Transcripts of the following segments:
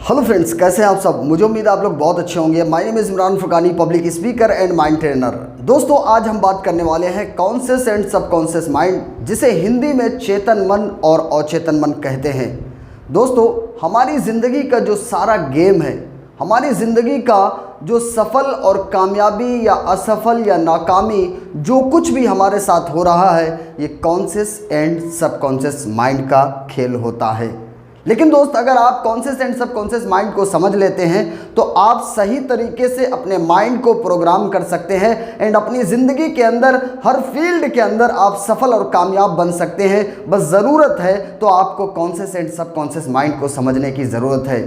Hello friends, कैसे हैं आप सब। मुझे उम्मीद है आप लोग बहुत अच्छे होंगे। My name is Imran Furqani, public speaker and mind trainer. दोस्तों, आज हम बात करने वाले हैं कॉन्शियस एंड सबकॉन्शियस माइंड, जिसे हिंदी में चेतन मन और अचेतन मन कहते हैं। दोस्तों, हमारी ज़िंदगी का जो सारा गेम है, हमारी ज़िंदगी का जो सफल और कामयाबी या असफल या नाकामी जो कुछ भी हमारे साथ हो रहा है, ये कॉन्शियस एंड सबकॉन्शियस माइंड का खेल होता है। लेकिन दोस्त, अगर आप कॉन्शियस एंड सबकॉन्शियस माइंड को समझ लेते हैं तो आप सही तरीके से अपने माइंड को प्रोग्राम कर सकते हैं एंड अपनी ज़िंदगी के अंदर हर फील्ड के अंदर आप सफल और कामयाब बन सकते हैं। बस ज़रूरत है तो आपको कॉन्शियस एंड सबकॉन्शियस माइंड को समझने की ज़रूरत है,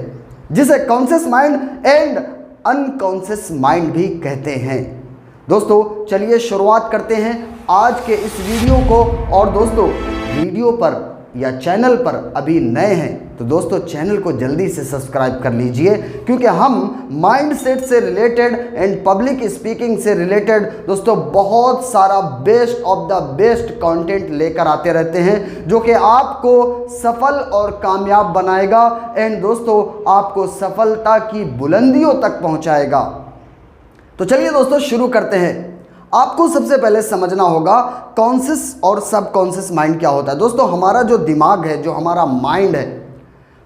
जिसे conscious mind and unconscious mind भी कहते हैं। दोस्तों, चलिए शुरुआत करते हैं आज के इस वीडियो को। और दोस्तों, वीडियो पर या चैनल पर अभी नए हैं तो दोस्तों चैनल को जल्दी से सब्सक्राइब कर लीजिए, क्योंकि हम माइंड सेट से रिलेटेड एंड पब्लिक स्पीकिंग से रिलेटेड दोस्तों बहुत सारा best of the best content लेकर आते रहते हैं, जो कि आपको सफल और कामयाब बनाएगा एंड दोस्तों आपको सफलता की बुलंदियों तक पहुंचाएगा। तो चलिए दोस्तों शुरू करते हैं। आपको सबसे पहले समझना होगा कॉन्शियस और सबकॉन्शियस माइंड क्या होता है। दोस्तों, हमारा जो दिमाग है, जो हमारा माइंड है,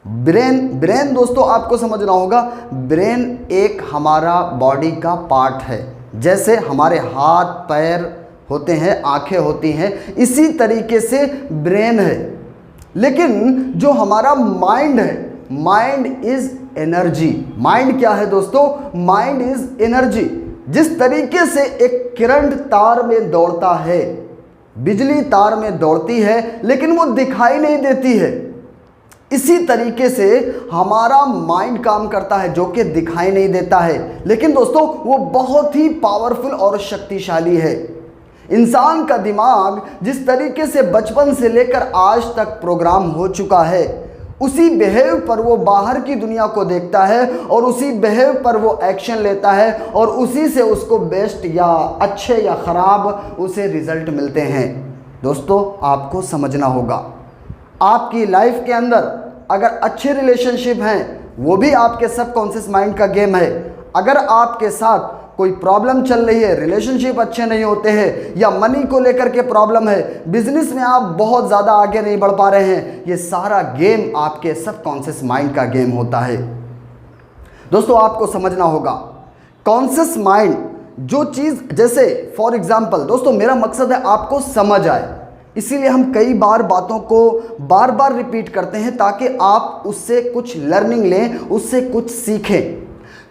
ब्रेन दोस्तों आपको समझना होगा, ब्रेन एक हमारा बॉडी का पार्ट है। जैसे हमारे हाथ पैर होते हैं, आंखें होती हैं, इसी तरीके से ब्रेन है। लेकिन जो हमारा माइंड है, माइंड इज एनर्जी। माइंड क्या है दोस्तों? Mind is energy. जिस तरीके से एक करंट तार में दौड़ता है, बिजली तार में दौड़ती है लेकिन वो दिखाई नहीं देती है, इसी तरीके से हमारा माइंड काम करता है, जो कि दिखाई नहीं देता है, लेकिन दोस्तों वो बहुत ही पावरफुल और शक्तिशाली है। इंसान का दिमाग जिस तरीके से बचपन से लेकर आज तक प्रोग्राम हो चुका है, उसी बिहेव पर वो बाहर की दुनिया को देखता है और उसी बिहेव पर वो एक्शन लेता है और उसी से उसको बेस्ट या अच्छे या ख़राब उसे रिजल्ट मिलते हैं। दोस्तों, आपको समझना होगा, आपकी लाइफ के अंदर अगर अच्छे रिलेशनशिप हैं, वो भी आपके सबकॉन्शियस माइंड का गेम है। अगर आपके साथ कोई प्रॉब्लम चल रही है, रिलेशनशिप अच्छे नहीं होते हैं, या मनी को लेकर के प्रॉब्लम है, बिजनेस में आप बहुत ज़्यादा आगे नहीं बढ़ पा रहे हैं, ये सारा गेम आपके सबकॉन्शियस माइंड का गेम होता है। दोस्तों, आपको समझना होगा कॉन्शियस माइंड जो चीज़, जैसे फॉर एग्जांपल दोस्तों, मेरा मकसद है आपको समझ आए, इसीलिए हम कई बार बातों को बार बार रिपीट करते हैं ताकि आप उससे कुछ लर्निंग लें, उससे कुछ सीखें।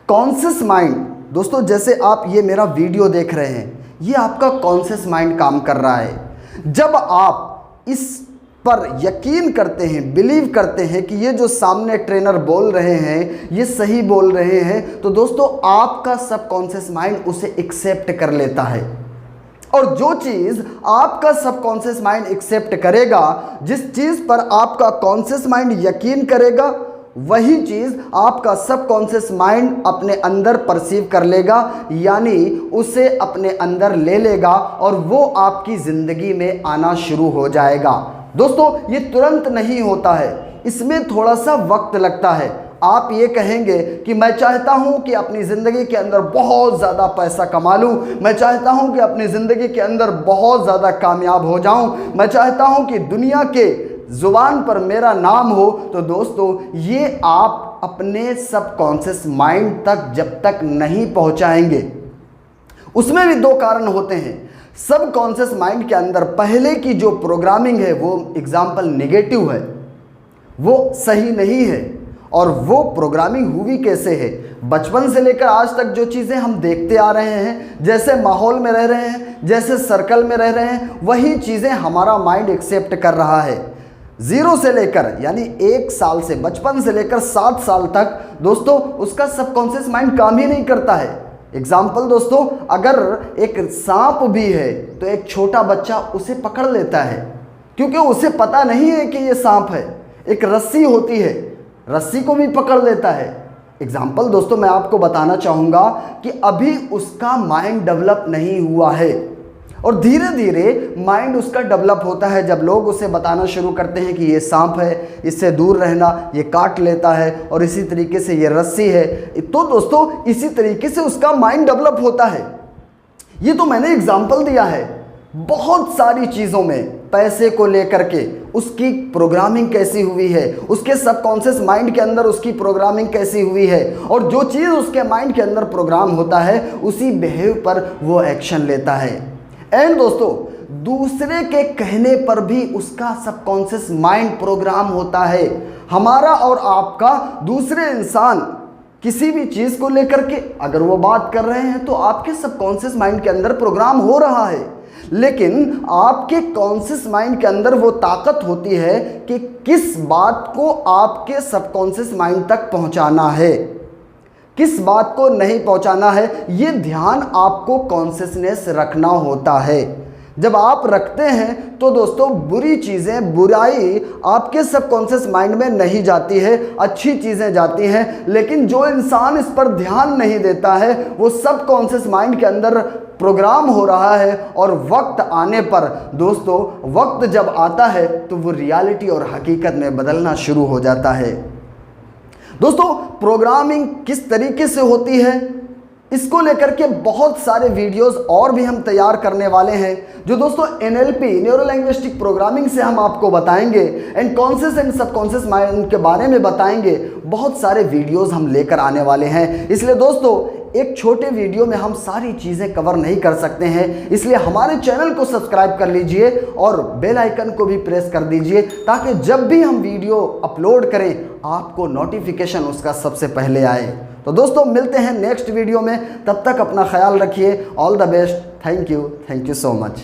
कॉन्शियस माइंड दोस्तों, जैसे आप ये मेरा वीडियो देख रहे हैं, ये आपका कॉन्शियस माइंड काम कर रहा है। जब आप इस पर यकीन करते हैं, बिलीव करते हैं कि ये जो सामने ट्रेनर बोल रहे हैं ये सही बोल रहे हैं, तो दोस्तों आपका सबकॉन्शियस माइंड उसे एक्सेप्ट कर लेता है। और जो चीज़ आपका सबकॉन्शियस माइंड एक्सेप्ट करेगा, जिस चीज़ पर आपका कॉन्शियस माइंड यकीन करेगा, वही चीज़ आपका सबकॉन्शियस माइंड अपने अंदर परसीव कर लेगा, यानी उसे अपने अंदर ले लेगा और वो आपकी ज़िंदगी में आना शुरू हो जाएगा। दोस्तों, ये तुरंत नहीं होता है, इसमें थोड़ा सा वक्त लगता है। आप ये कहेंगे कि मैं चाहता हूँ कि अपनी ज़िंदगी के अंदर बहुत ज़्यादा पैसा कमा लूँ, मैं चाहता हूँ कि अपनी ज़िंदगी के अंदर बहुत ज़्यादा कामयाब हो जाऊँ, मैं चाहता हूँ कि दुनिया के ज़ुबान पर मेरा नाम हो। तो दोस्तों, ये आप अपने सबकॉन्शियस माइंड तक जब तक नहीं पहुंचाएंगे, उसमें भी दो कारण होते हैं। सबकॉन्शियस माइंड के अंदर पहले की जो प्रोग्रामिंग है वो एग्जाम्पल नेगेटिव है, वो सही नहीं है। और वो प्रोग्रामिंग हुई कैसे है? बचपन से लेकर आज तक जो चीज़ें हम देखते आ रहे हैं, जैसे माहौल में रह रहे हैं, जैसे सर्कल में रह रहे हैं, वही चीज़ें हमारा माइंड एक्सेप्ट कर रहा है। 0 से लेकर यानी 1 साल से, बचपन से लेकर 7 साल तक दोस्तों उसका सबकॉन्शियस माइंड काम ही नहीं करता है। एग्जाम्पल दोस्तों, अगर एक सांप भी है तो एक छोटा बच्चा उसे पकड़ लेता है, क्योंकि उसे पता नहीं है कि ये सांप है। एक रस्सी होती है, रस्सी को भी पकड़ लेता है। एग्जाम्पल दोस्तों, मैं आपको बताना चाहूँगा कि अभी उसका माइंड डेवलप नहीं हुआ है। और धीरे धीरे माइंड उसका डेवलप होता है। जब लोग उसे बताना शुरू करते हैं कि ये सांप है, इससे दूर रहना, ये काट लेता है, और इसी तरीके से ये रस्सी है, तो दोस्तों इसी तरीके से उसका माइंड डेवलप होता है। ये तो मैंने एग्जाम्पल दिया है। बहुत सारी चीज़ों में पैसे को लेकर के उसकी प्रोग्रामिंग कैसी हुई है, उसके सबकॉन्शियस माइंड के अंदर उसकी प्रोग्रामिंग कैसी हुई है, और जो चीज़ उसके माइंड के अंदर प्रोग्राम होता है उसी बिहेव पर वो एक्शन लेता है। एंड दोस्तों दूसरे के कहने पर भी उसका सबकॉन्शियस माइंड प्रोग्राम होता है। हमारा और आपका दूसरे इंसान किसी भी चीज़ को लेकर के अगर वो बात कर रहे हैं तो आपके सबकॉन्शियस माइंड के अंदर प्रोग्राम हो रहा है, लेकिन आपके कॉन्शियस माइंड के अंदर वो ताकत होती है कि किस बात को आपके सबकॉन्शियस माइंड तक पहुंचाना है, किस बात को नहीं पहुंचाना है। ये ध्यान आपको कॉन्शियसनेस रखना होता है। जब आप रखते हैं तो दोस्तों बुरी चीज़ें, बुराई आपके सबकॉन्शियस माइंड में नहीं जाती है, अच्छी चीज़ें जाती हैं। लेकिन जो इंसान इस पर ध्यान नहीं देता है वो सबकॉन्शियस माइंड के अंदर प्रोग्राम हो रहा है, और वक्त आने पर दोस्तों, वक्त जब आता है तो वो रियलिटी और हकीकत में बदलना शुरू हो जाता है। दोस्तों प्रोग्रामिंग किस तरीके से होती है इसको लेकर के बहुत सारे वीडियोस और भी हम तैयार करने वाले हैं, जो दोस्तों NLP न्यूरो लिंग्विस्टिक प्रोग्रामिंग से हम आपको बताएंगे, and conscious and subconscious mind के बारे में बताएंगे। बहुत सारे वीडियोस हम लेकर आने वाले हैं। इसलिए दोस्तों एक छोटे वीडियो में हम सारी चीज़ें कवर नहीं कर सकते हैं, इसलिए हमारे चैनल को सब्सक्राइब कर लीजिए और बेल आइकन को भी प्रेस कर दीजिए, ताकि जब भी हम वीडियो अपलोड करें आपको नोटिफिकेशन उसका सबसे पहले आए। तो दोस्तों मिलते हैं नेक्स्ट वीडियो में, तब तक अपना ख्याल रखिए। All the best. Thank you so much.